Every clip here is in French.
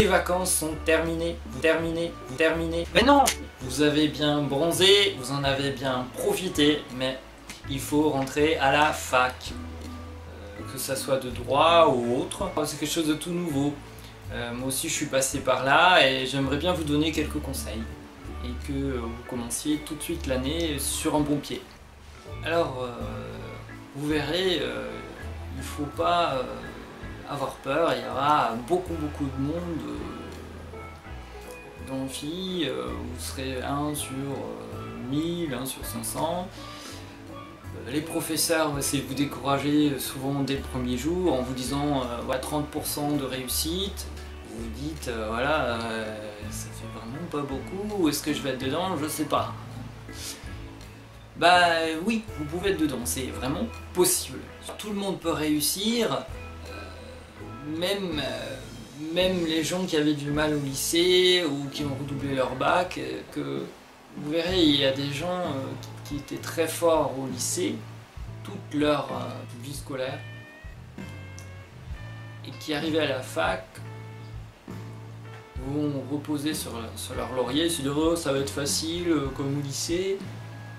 Les vacances sont terminées, terminées. Mais non! Vous avez bien bronzé, vous en avez bien profité, mais il faut rentrer à la fac. Que ça soit de droit ou autre, c'est quelque chose de tout nouveau. Moi aussi je suis passé par là et j'aimerais bien vous donner quelques conseils. Et que vous commenciez tout de suite l'année sur un bon pied. Alors, vous verrez, il ne faut pas avoir peur, il y aura beaucoup de monde dans l'amphi, vous serez 1 sur 1000, 1 sur 500. Les professeurs vont essayer de vous décourager souvent dès le premier jour en vous disant ouais, 30% de réussite. Vous vous dites voilà, ça fait vraiment pas beaucoup, est-ce que je vais être dedans? Je sais pas. Bah oui, vous pouvez être dedans, c'est vraiment possible. Tout le monde peut réussir, même les gens qui avaient du mal au lycée ou qui ont redoublé leur bac, que vous verrez, il y a des gens qui étaient très forts au lycée, toute leur vie scolaire, et qui arrivaient à la fac, vont reposer sur leur laurier, se dire oh, ça va être facile comme au lycée.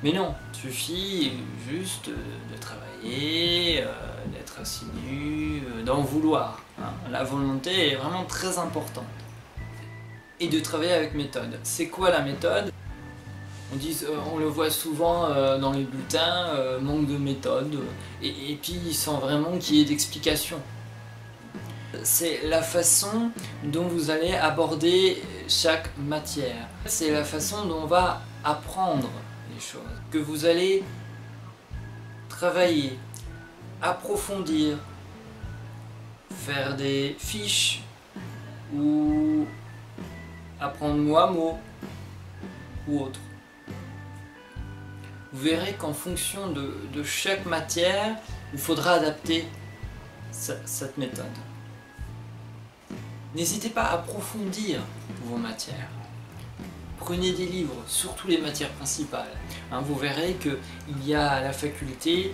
Mais non, il suffit juste de travailler, d'être assidu, d'en vouloir. Hein. La volonté est vraiment très importante. Et de travailler avec méthode. C'est quoi la méthode? On le voit souvent dans les bulletins, manque de méthode, et puis sans vraiment qu'il y ait d'explication. C'est la façon dont vous allez aborder chaque matière. C'est la façon dont on va apprendre les choses. Que vous allez travailler, approfondir, faire des fiches ou apprendre mot à mot ou autre. Vous verrez qu'en fonction de chaque matière, il faudra adapter cette méthode. N'hésitez pas à approfondir vos matières. Prenez des livres, surtout les matières principales. Hein, vous verrez qu'il y a à la faculté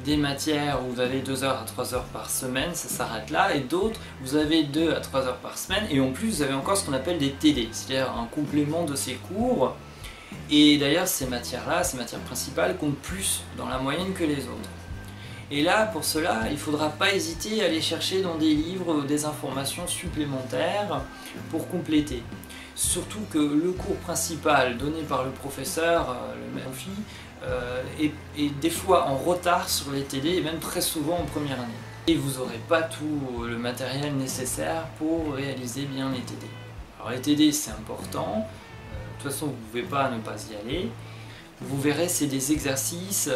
des matières où vous avez 2 heures à 3 heures par semaine, ça s'arrête là, et d'autres, vous avez 2 à 3 heures par semaine, et en plus vous avez encore ce qu'on appelle des TD, c'est-à-dire un complément de ces cours. Et d'ailleurs ces matières-là, ces matières principales, comptent plus dans la moyenne que les autres. Et là, pour cela, il ne faudra pas hésiter à aller chercher dans des livres des informations supplémentaires pour compléter. Surtout que le cours principal donné par le professeur, le même amphi, est des fois en retard sur les TD et même très souvent en première année. Et vous n'aurez pas tout le matériel nécessaire pour réaliser bien les TD. Alors les TD c'est important, de toute façon vous ne pouvez pas ne pas y aller. Vous verrez, c'est des exercices,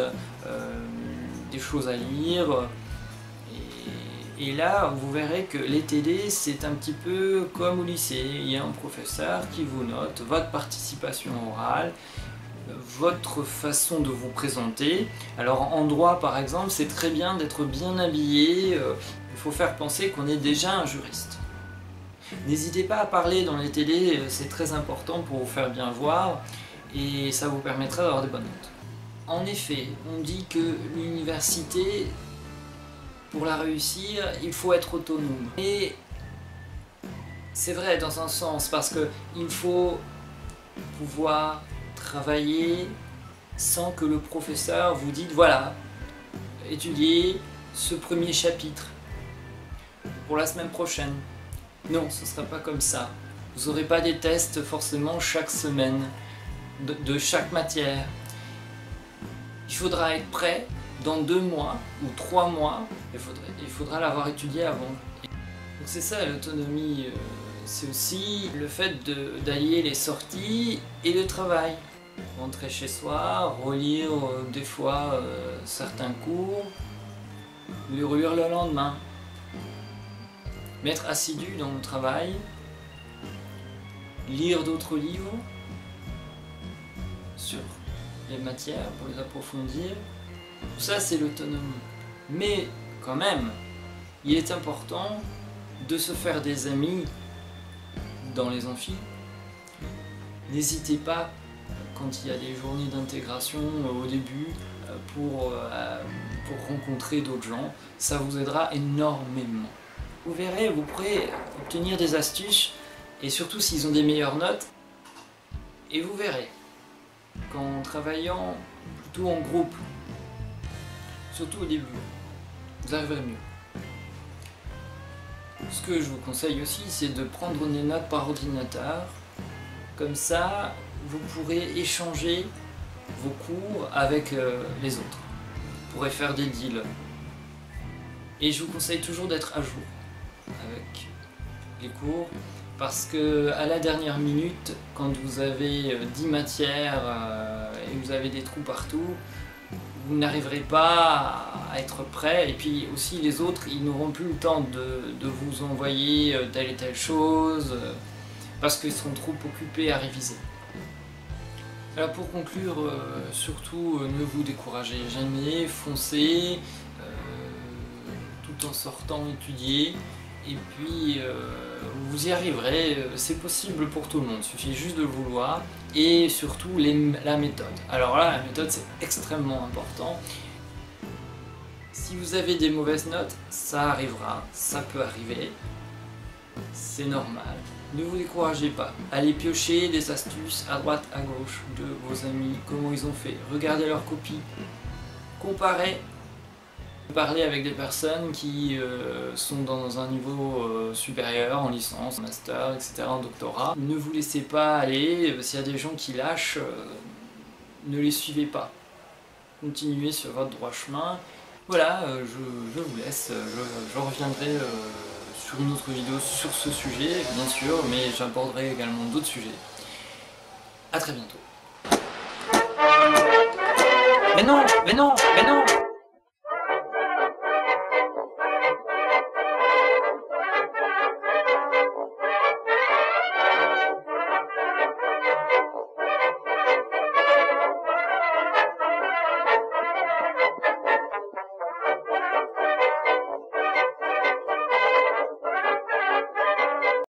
des choses à lire, et là vous verrez que les TD c'est un petit peu comme au lycée, il y a un professeur qui vous note votre participation orale, votre façon de vous présenter. Alors en droit par exemple, c'est très bien d'être bien habillé, il faut faire penser qu'on est déjà un juriste. N'hésitez pas à parler dans les TD, c'est très important pour vous faire bien voir et ça vous permettra d'avoir des bonnes notes. En effet, on dit que l'université, pour la réussir, il faut être autonome. Et c'est vrai dans un sens, parce qu'il faut pouvoir travailler sans que le professeur vous dise voilà, étudiez ce premier chapitre pour la semaine prochaine. Non, ce ne sera pas comme ça. Vous n'aurez pas des tests forcément chaque semaine de chaque matière. Il faudra être prêt dans 2 mois ou 3 mois, il faudra l'avoir étudié avant. Donc c'est ça l'autonomie, c'est aussi le fait d'allier les sorties et le travail. Rentrer chez soi, relire des fois certains cours, les relire le lendemain. Mais être assidu dans le travail, lire d'autres livres sur les matières pour les approfondir, tout ça c'est l'autonomie. Mais quand même, il est important de se faire des amis dans les amphis. N'hésitez pas, quand il y a des journées d'intégration au début, pour rencontrer d'autres gens, ça vous aidera énormément. Vous verrez, vous pourrez obtenir des astuces et surtout s'ils ont des meilleures notes. Et vous verrez, qu'en travaillant plutôt en groupe, surtout au début, vous arriverez mieux. Ce que je vous conseille aussi, c'est de prendre des notes par ordinateur. Comme ça, vous pourrez échanger vos cours avec les autres. Vous pourrez faire des deals. Et je vous conseille toujours d'être à jour avec les cours, parce que à la dernière minute, quand vous avez 10 matières et vous avez des trous partout, vous n'arriverez pas à être prêt, et puis aussi les autres, ils n'auront plus le temps de vous envoyer telle et telle chose, parce qu'ils seront trop occupés à réviser. Alors pour conclure, surtout ne vous découragez jamais, foncez, tout en sortant étudier, et puis vous y arriverez, c'est possible pour tout le monde, il suffit juste de le vouloir, et surtout la méthode. Alors là, la méthode c'est extrêmement important. Si vous avez des mauvaises notes, ça arrivera, ça peut arriver, c'est normal. Ne vous découragez pas, allez piocher des astuces à droite, à gauche de vos amis, comment ils ont fait, regardez leurs copies, comparez, parlez avec des personnes qui sont dans un niveau supérieur, en licence, en master, etc., en doctorat. Ne vous laissez pas aller, s'il y a des gens qui lâchent, ne les suivez pas. Continuez sur votre droit chemin. Voilà, je vous laisse, je reviendrai sur une autre vidéo sur ce sujet, bien sûr, mais j'aborderai également d'autres sujets. A très bientôt. Mais non, mais non, mais non!